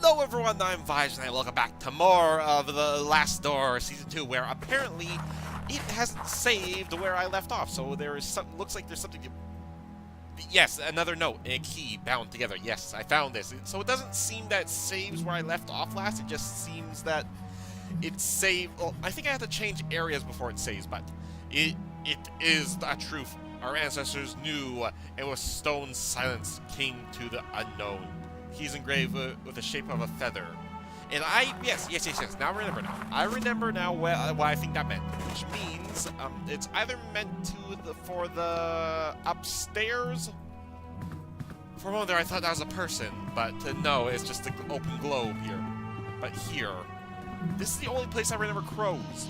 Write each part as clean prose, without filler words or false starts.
Hello everyone, I'm Vij and welcome back to more of The Last Door Season 2, where apparently it hasn't saved where I left off, so there is some, looks like there's something to... Yes, another note, and a key bound together. Yes, I found this. So it doesn't seem that it saves where I left off last, it just seems that it saved... Well, I think I have to change areas before it saves, but it is a truth. Our ancestors knew, and with stone silence came to the unknown. He's engraved with the shape of a feather. And yes, now I remember now what I think that meant. Which means, it's either meant for the upstairs. For a moment there I thought that was a person, but no, it's just an open globe here. But here, this is the only place I remember crows.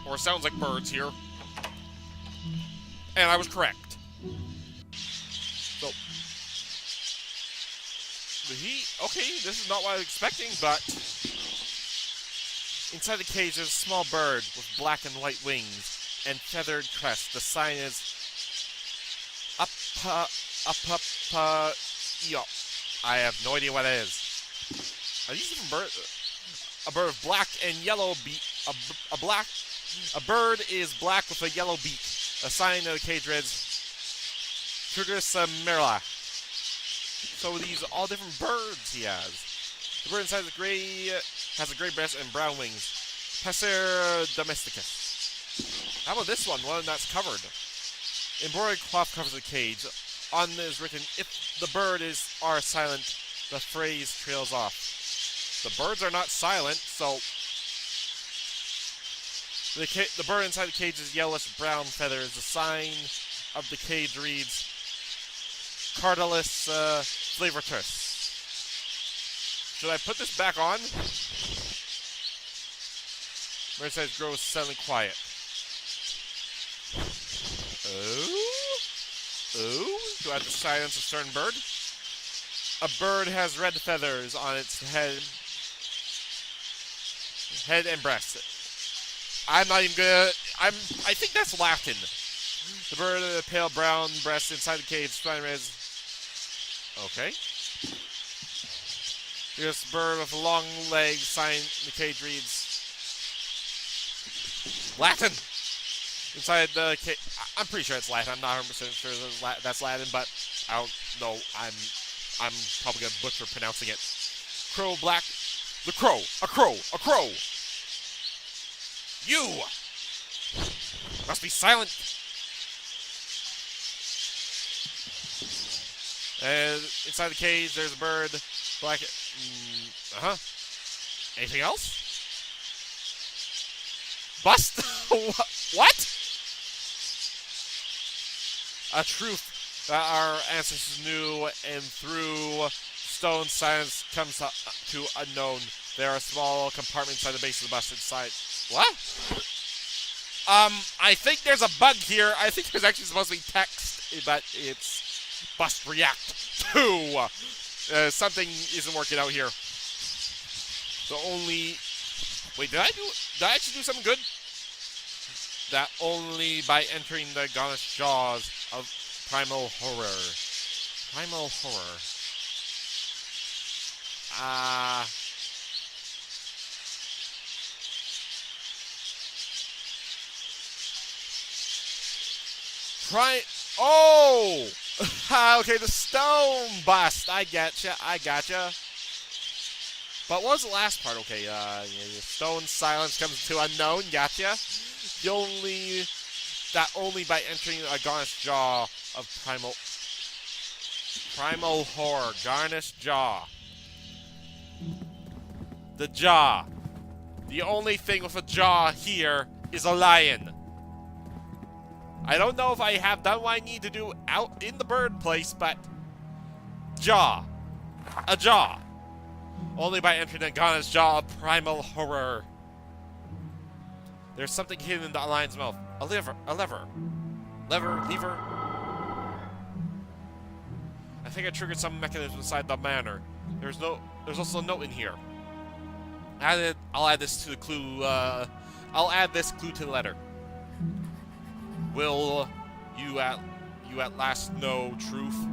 Or it sounds like birds here. And I was correct. So, okay, this is not what I was expecting, but inside the cage there's a small bird with black and white wings and feathered crest. The sign is yo. I have no idea what it is. Are these even birds? A bird of black and yellow beak. A bird is black with a yellow beak. A sign of the cage reads Turgis Merla. So these are all different birds he has. The bird inside has a gray breast and brown wings. Passer domesticus. How about this one? One that's covered. Embroidered cloth covers the cage. On it is written, if the bird are silent, the phrase trails off. The birds are not silent, so... The bird inside the cage is yellowish-brown feathers. The sign of the cage reads Cardalus flavortus. Should I put this back on? Bird says grows suddenly quiet. Oh? Do I have to silence a certain bird? A bird has red feathers on its head and breast. I'm not even gonna... I think that's Latin. The bird with a pale brown breast inside the cage. Sign is... Okay. This bird with long legs. Sign in the cage reads... Latin! Inside the cage... I'm pretty sure it's Latin. I'm not 100% sure that's Latin, but I don't know. I'm probably gonna butcher pronouncing it. Crow black... The crow! A crow! A crow! You must be silent. And inside the cage, there's a bird. Black. Anything else? Bust. What? A truth that our ancestors knew, and through stone silence comes to unknown. There are small compartments inside the base of the bust inside. What? I think there's a bug here. I think there's actually supposed to be text, but it's bust react to. Something isn't working out here. The only... Wait, did I actually do something good? That only by entering the Ganesh jaws of primal horror. Primal horror. Oh! Okay, the stone bust. I gotcha. But what was the last part? Okay, the stone silence comes to unknown. Gotcha. Only by entering a garnished jaw of primal horror. Garnished jaw. The jaw. The only thing with a jaw here is a lion. I don't know if I have done what I need to do out in the bird place, but... Jaw. A jaw. Only by entering the Gana's jaw of primal horror. There's something hidden in the lion's mouth. A lever. Lever. I think I triggered some mechanism inside the manor. There's also a note in here. I'll add this to the clue, I'll add this clue to the letter. Will you at last know truth?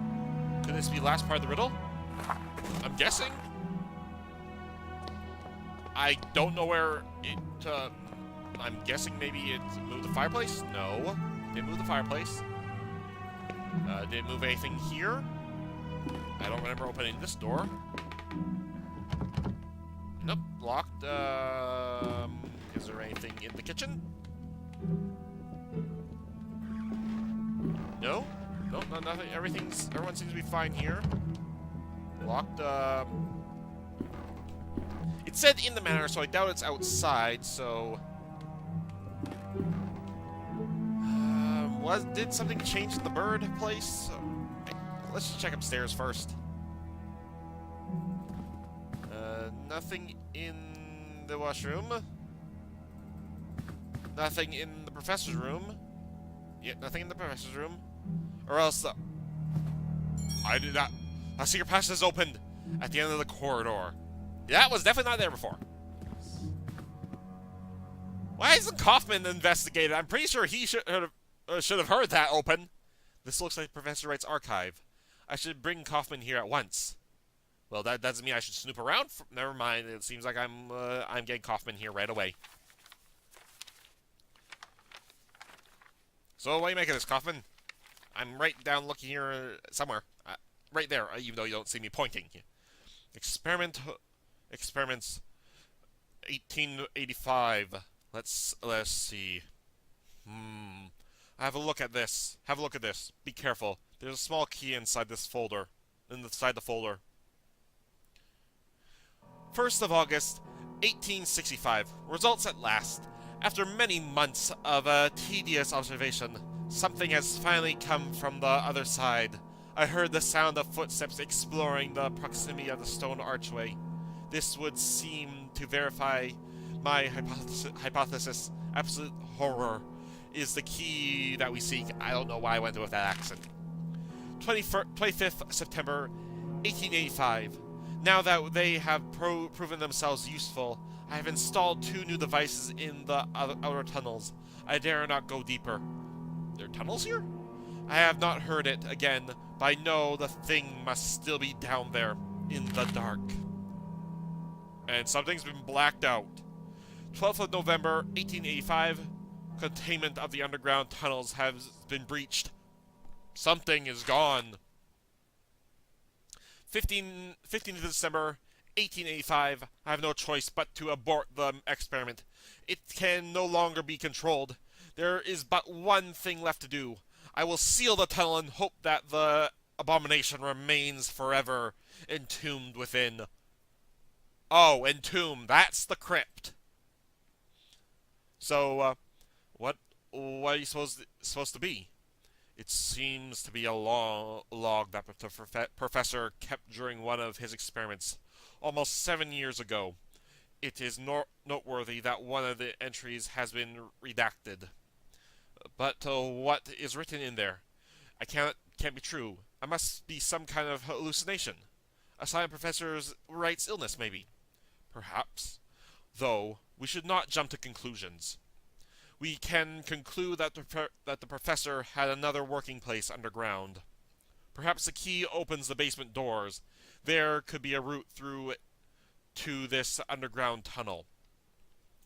Could this be the last part of the riddle? I'm guessing. I don't know where it, I'm guessing maybe it moved the fireplace? No. Didn't move the fireplace. Didn't move anything here. I don't remember opening this door. Nope, locked. Is there anything in the kitchen? No? No, nothing. Everyone seems to be fine here. Locked, It said in the manor, so I doubt it's outside, so... Did something change in the bird place? Let's just check upstairs first. Nothing in the washroom. Nothing in the professor's room. Yeah, nothing in the professor's room. Or else I did not... A secret passage is opened at the end of the corridor. That was definitely not there before. Why isn't Kaufman investigated? I'm pretty sure he should have heard that open. This looks like Professor Wright's archive. I should bring Kaufman here at once. Well, that doesn't mean I should snoop around. Never mind. It seems like I'm getting Kaufman here right away. So what do you make of this, Kaufman? I'm right down looking here somewhere. Right there, even though you don't see me pointing. Experiments 1885. Let's see. Have a look at this. Have a look at this. Be careful. There's a small key inside this folder. Inside the folder. 1st of August, 1865. Results at last. After many months of a tedious observation, something has finally come from the other side. I heard the sound of footsteps exploring the proximity of the stone archway. This would seem to verify my hypothesis. Absolute horror is the key that we seek. I don't know why I went with that accent. 25th September, 1885. Now that they have proven themselves useful, I have installed 2 new devices in the outer tunnels. I dare not go deeper. There are tunnels here? I have not heard it again, but I know the thing must still be down there, in the dark. And something's been blacked out. 12th of November, 1885. Containment of the underground tunnels has been breached. Something is gone. 15th of December, 1885. I have no choice but to abort the experiment. It can no longer be controlled. There is but one thing left to do. I will seal the tunnel and hope that the abomination remains forever entombed within. Oh, entombed. That's the crypt. So, what are you supposed to be? It seems to be a log that the professor kept during one of his experiments, almost 7 years ago. It is noteworthy that one of the entries has been redacted. But what is written in there? Can't be true. It must be some kind of hallucination. A sign of Professor Wright's illness, maybe. Perhaps. Though, we should not jump to conclusions. We can conclude that the professor had another working place underground. Perhaps the key opens the basement doors. There could be a route through to this underground tunnel.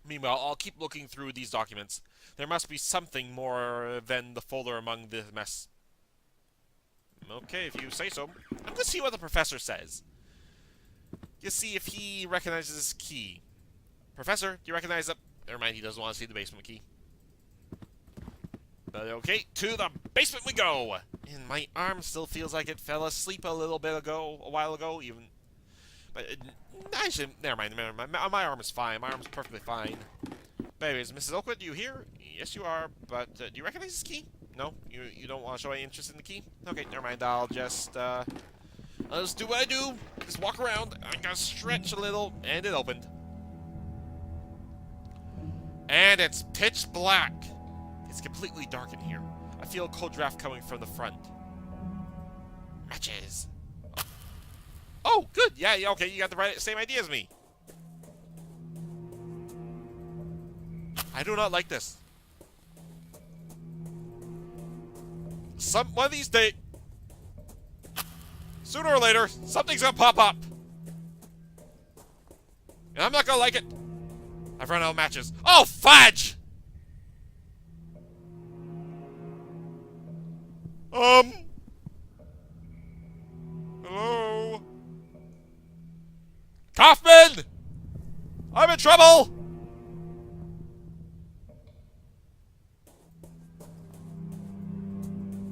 Meanwhile, I'll keep looking through these documents. There must be something more than the folder among the mess. Okay, if you say so. I'm going to see what the professor says. You see if he recognizes this key. Professor, do you recognize it? Never mind, he doesn't want to see the basement key. But okay, to the basement we go! And my arm still feels like it fell asleep a while ago, even. But actually, never mind. My arm is fine. My arm is perfectly fine. But anyways, Mrs. Oakwood, you here? Yes, you are. But do you recognize this key? No? You don't want to show any interest in the key? Okay, never mind. I'll just do what I do. Just walk around. I'm gonna stretch a little, and it opened. And it's pitch black. It's completely dark in here. I feel a cold draft coming from the front. Matches. Oh, good. Yeah, okay, you got the same idea as me. I do not like this. One of these days, sooner or later, something's gonna pop up. And I'm not gonna like it. I've run out of matches. Oh, fudge! Hello? Kaufman! I'm in trouble!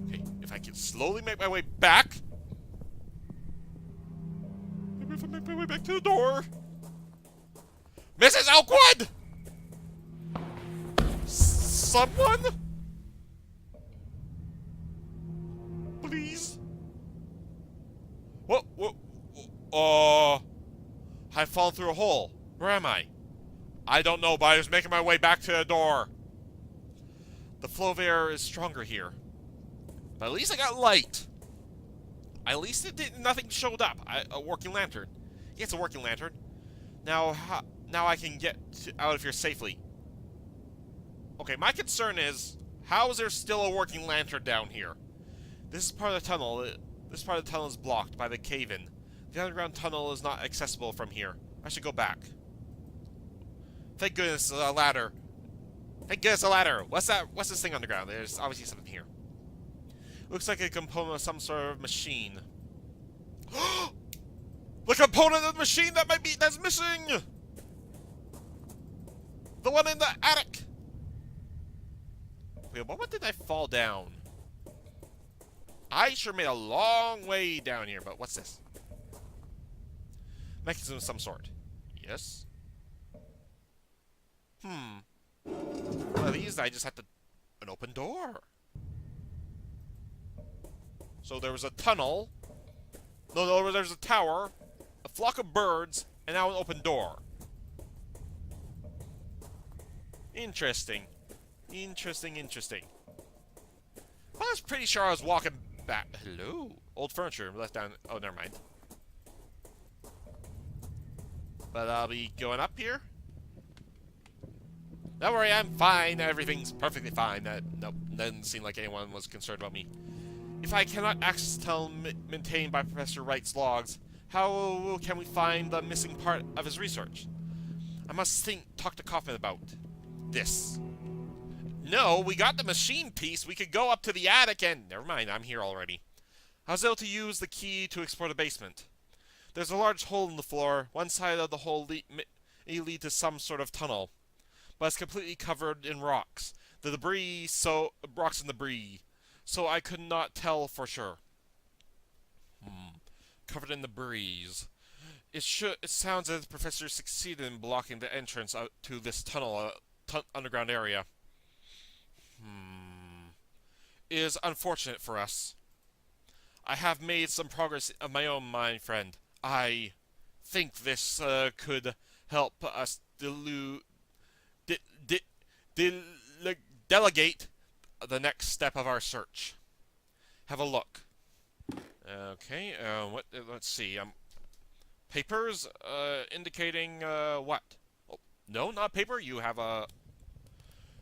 Okay, if I can slowly make my way back. Maybe if I make my way back to the door. Mrs. Elkwood! Someone? Please? What? I've fallen through a hole. Where am I? I don't know, but I was making my way back to the door. The flow of air is stronger here. But at least I got light. At least nothing showed up. A working lantern. Yeah, it's a working lantern. Now I can get out of here safely. Okay, my concern is, how is there still a working lantern down here? This is part of the tunnel. This part of the tunnel is blocked by the cave-in. The underground tunnel is not accessible from here. I should go back. Thank goodness a ladder. Thank goodness a ladder. What's that? What's this thing underground? There's obviously something here. Looks like a component of some sort of machine. The component of the machine that's missing! The one in the attic! Wait, at what moment did I fall down? I sure made a long way down here, but what's this? Mechanism of some sort. Yes? One of these, I just had an open door. So there was a tunnel. No, there's a tower, a flock of birds, and now an open door. Interesting. Interesting. I was pretty sure I was walking back. Hello? Old furniture left down. Oh, never mind. But I'll be going up here. Don't worry, I'm fine. Everything's perfectly fine. Nope, doesn't seem like anyone was concerned about me. If I cannot access the tunnel maintained by Professor Wright's logs, how can we find the missing part of his research? I must talk to Kaufman about this. No, we got the machine piece. We could go up to the attic and... Never mind, I'm here already. I was able to use the key to explore the basement. There's a large hole in the floor. One side of the hole may lead to some sort of tunnel, but it's completely covered in rocks. Rocks and debris. So I could not tell for sure. Covered in debris. It sounds as if the professor succeeded in blocking the entrance to this tunnel, underground area. It is unfortunate for us. I have made some progress of my own, my friend. I think this could help us delegate the next step of our search. Have a look. Okay, let's see. Papers, indicating, what? Oh, no, not paper. You have a...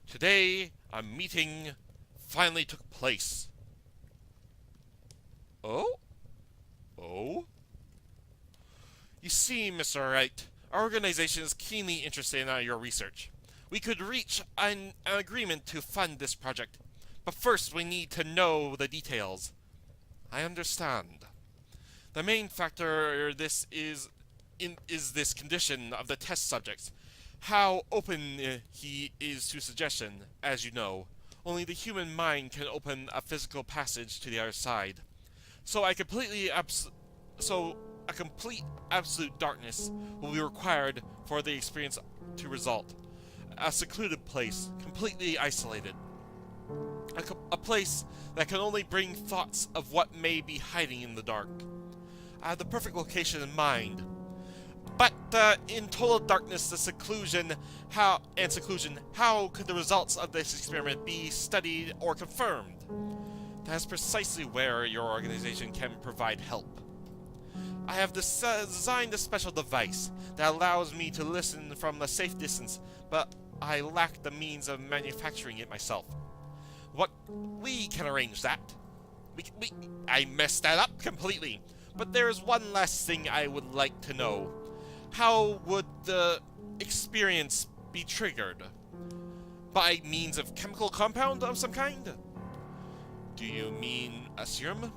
Today, a meeting finally took place. Oh? Oh? You see, Mr. Wright, our organization is keenly interested in your research. We could reach an agreement to fund this project, but first we need to know the details. I understand. The main factor is this condition of the test subjects. How open he is to suggestion, as you know. Only the human mind can open a physical passage to the other side. So a complete absolute darkness will be required for the experience to result. A secluded place, completely isolated. A place that can only bring thoughts of what may be hiding in the dark. I have the perfect location in mind. But in total darkness, how could the results of this experiment be studied or confirmed? That is precisely where your organization can provide help. I have designed a special device that allows me to listen from a safe distance, but I lack the means of manufacturing it myself. We can arrange that. I messed that up completely. But there is one last thing I would like to know. How would the experience be triggered? By means of chemical compound of some kind? Do you mean a serum?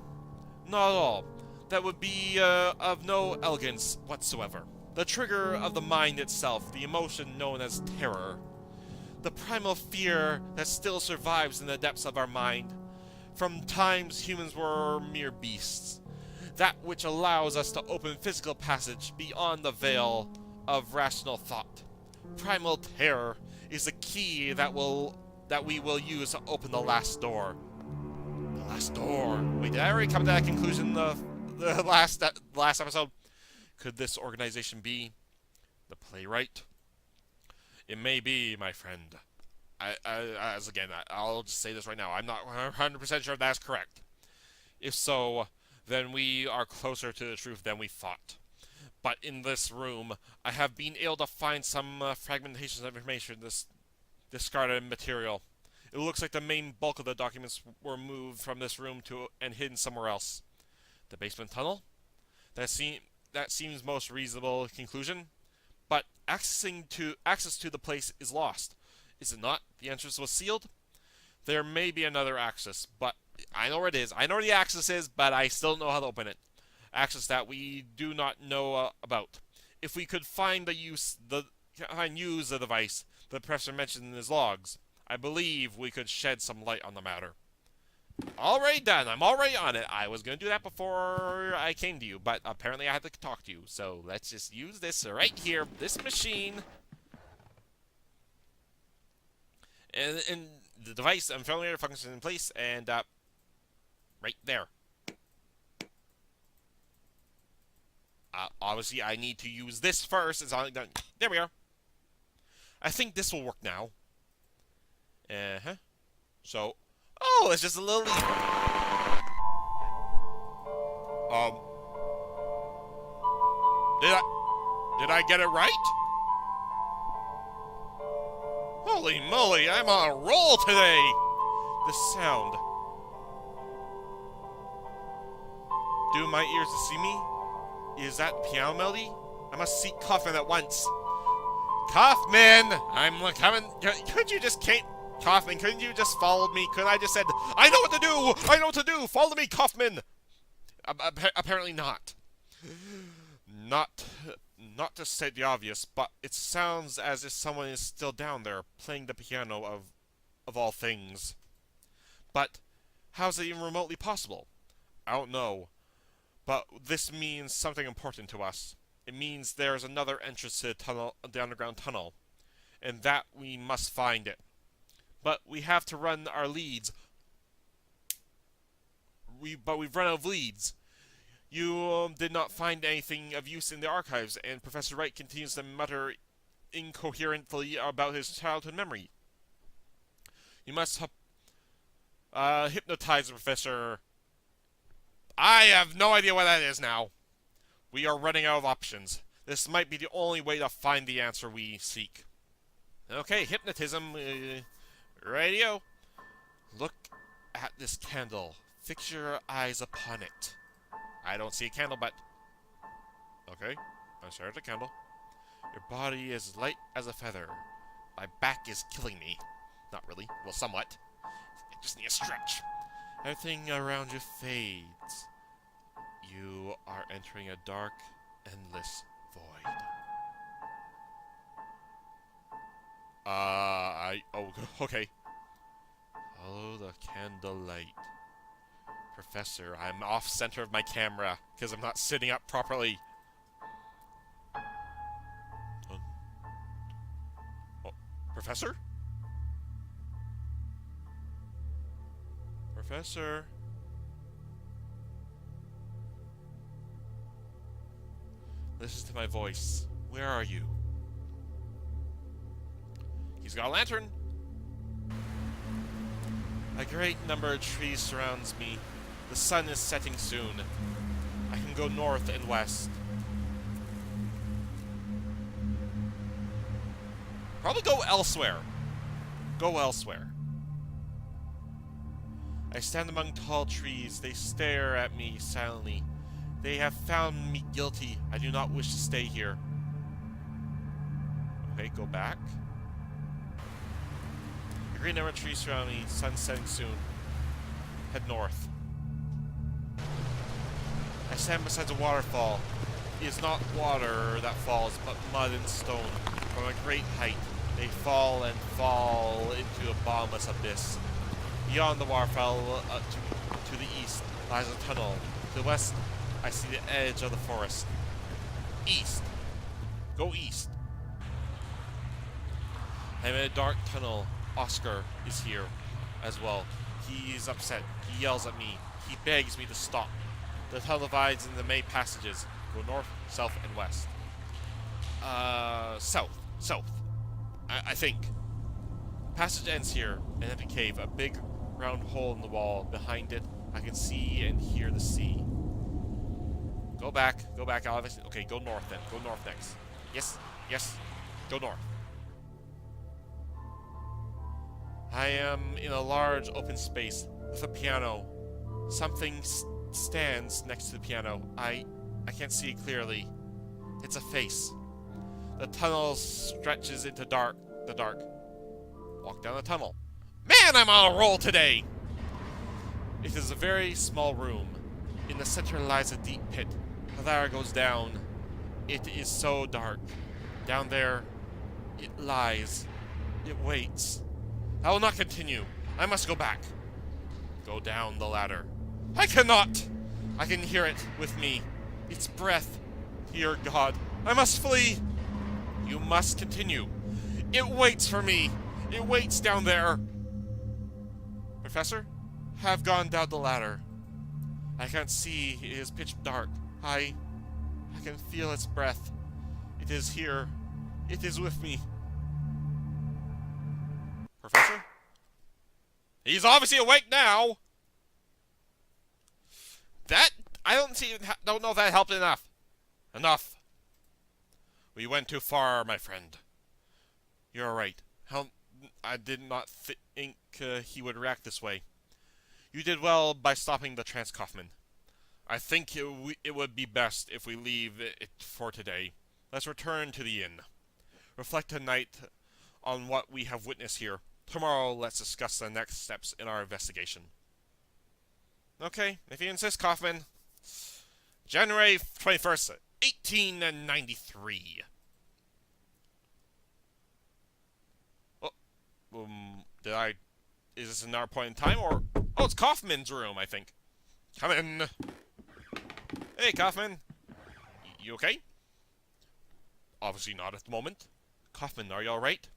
Not at all. That would be of no elegance whatsoever. The trigger of the mind itself, the emotion known as terror. The primal fear that still survives in the depths of our mind. From times humans were mere beasts. That which allows us to open physical passage beyond the veil of rational thought. Primal terror is the key that we will use to open the last door. The last door. Wait, did I already come to that conclusion the last episode? Could this organization be the playwright? It may be, my friend. I'll just say this right now. I'm not 100% sure if that's correct. If so, then we are closer to the truth than we thought. But in this room, I have been able to find some fragmentations of information, this discarded material. It looks like the main bulk of the documents were moved from this room and hidden somewhere else. The basement tunnel? That seems most reasonable conclusion. But access to the place is lost. Is it not? The entrance was sealed? There may be another access, but I know where it is. I know where the access is, but I still don't know how to open it. Access that we do not know about. If we could use the device the professor mentioned in his logs, I believe we could shed some light on the matter. Already done. I'm already on it. I was going to do that before I came to you, but apparently I had to talk to you. So let's just use this right here, this machine. And the device, I'm familiar, functions in place, and right there. Obviously, I need to use this first. There we are. I think this will work now. So, oh, it's just a little lever. Did I get it right? Holy moly, I'm on a roll today! The sound. Do my ears deceive me? Is that piano melody? I must seek Kaufman at once. Kaufman! I'm coming. Could you just Kaufman, couldn't you just follow me? Couldn't I just said, I know what to do! I know what to do! Follow me, Kaufman! Apparently not. Not to state the obvious, but it sounds as if someone is still down there, playing the piano of all things. But how's it even remotely possible? I don't know. But this means something important to us. It means there's another entrance to the underground tunnel, and that we must find it. But we have to run our leads. We've run out of leads. You did not find anything of use in the archives, and Professor Wright continues to mutter incoherently about his childhood memory. You must hypnotize the professor. I have no idea what that is now. We are running out of options. This might be the only way to find the answer we seek. Okay, hypnotism. Radio. Look at this candle. Fix your eyes upon it. I don't see a candle, but... Okay, I stare at the candle. Your body is light as a feather. My back is killing me. Not really. Well, somewhat. I just need a stretch. Everything around you fades. You are entering a dark, endless void. Oh, okay. Follow the candlelight. Professor, I'm off center of my camera because I'm not sitting up properly. Oh, Professor? Professor? Listen to my voice. Where are you? He's got a lantern. A great number of trees surrounds me. The sun is setting soon. I can go north and west. Probably go elsewhere. Go elsewhere. I stand among tall trees. They stare at me silently. They have found me guilty. I do not wish to stay here. Okay, go back. The green emerald trees surround me, sun setting soon. Head north. I stand beside a waterfall. It is not water that falls, but mud and stone. From a great height, they fall and fall into a bottomless abyss. Beyond the waterfall, to the east, lies a tunnel. To the west, I see the edge of the forest. East. Go east. I'm in a dark tunnel. Oscar is here as well. He is upset. He yells at me. He begs me to stop. The tunnel divides into main passages. Go north, south, and west. South. I think. Passage ends here, and at the cave, a big round hole in the wall. Behind it, I can see and hear the sea. Go back, Alvis. Okay, go north then. Go north next. Yes, go north. I am in a large open space with a piano. Something stands next to the piano. I can't see it clearly. It's a face. The tunnel stretches into the dark. Walk down the tunnel. Man, I'm on a roll today! It is a very small room. In the center lies a deep pit. The ladder goes down. It is so dark. Down there, it lies. It waits. I will not continue. I must go back. Go down the ladder. I cannot! I can hear it with me. Its breath. Dear God, I must flee! You must continue. It waits for me. It waits down there. Professor, have gone down the ladder. I can't see. It is pitch dark. I can feel its breath. It is here. It is with me. Professor? He's obviously awake now. That I don't know if that helped enough. Enough. We went too far, my friend. You're right. I did not think he would react this way. You did well by stopping the trance, Kaufman. I think it would be best if we leave it for today. Let's return to the inn. Reflect tonight on what we have witnessed here. Tomorrow, let's discuss the next steps in our investigation. Okay, if you insist, Kaufman. January 21st, 1893. Is this another point in time, or... Oh, it's Kaufman's room, I think. Come in. Hey, Kaufman. You okay? Obviously not at the moment. Kaufman, are you alright?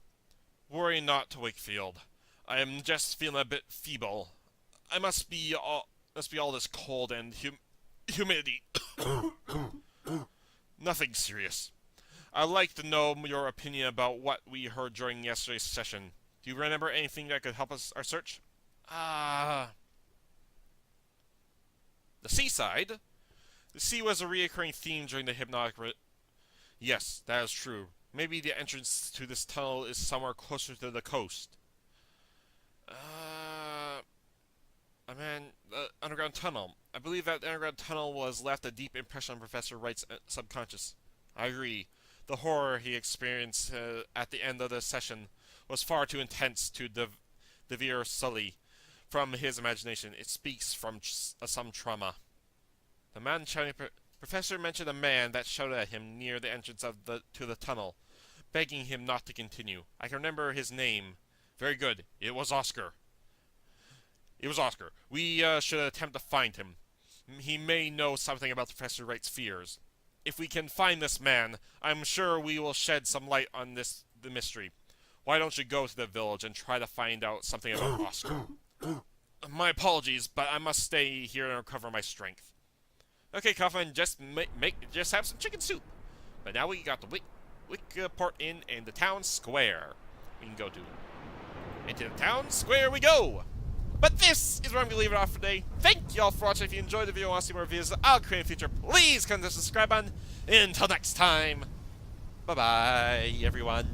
Worry not, Wakefield. I am just feeling a bit feeble. I must be all this cold and humidity. Nothing serious. I'd like to know your opinion about what we heard during yesterday's session. Do you remember anything that could help us our search? The seaside? The sea was a reoccurring theme during the hypnotic Yes, that is true. Maybe the entrance to this tunnel is somewhere closer to the coast. The underground tunnel. I believe that the underground tunnel was left a deep impression on Professor Wright's subconscious. I agree. The horror he experienced at the end of the session was far too intense to deter Sully from his imagination. It speaks from some trauma. The man shouting... Professor mentioned a man that shouted at him near the entrance to the tunnel, begging him not to continue. I can remember his name. Very good. It was Oscar. We should attempt to find him. He may know something about Professor Wright's fears. If we can find this man, I'm sure we will shed some light on the mystery. Why don't you go to the village and try to find out something about Oscar? My apologies, but I must stay here and recover my strength. Okay, Kaufman, just have some chicken soup. But now we got the Wickport Inn and the town square we can go to. Into the town square we go! But this is where I'm going to leave it off for today. Thank you all for watching. If you enjoyed the video and want to see more videos I'll create in the future, please click the subscribe button. Until next time, bye-bye, everyone.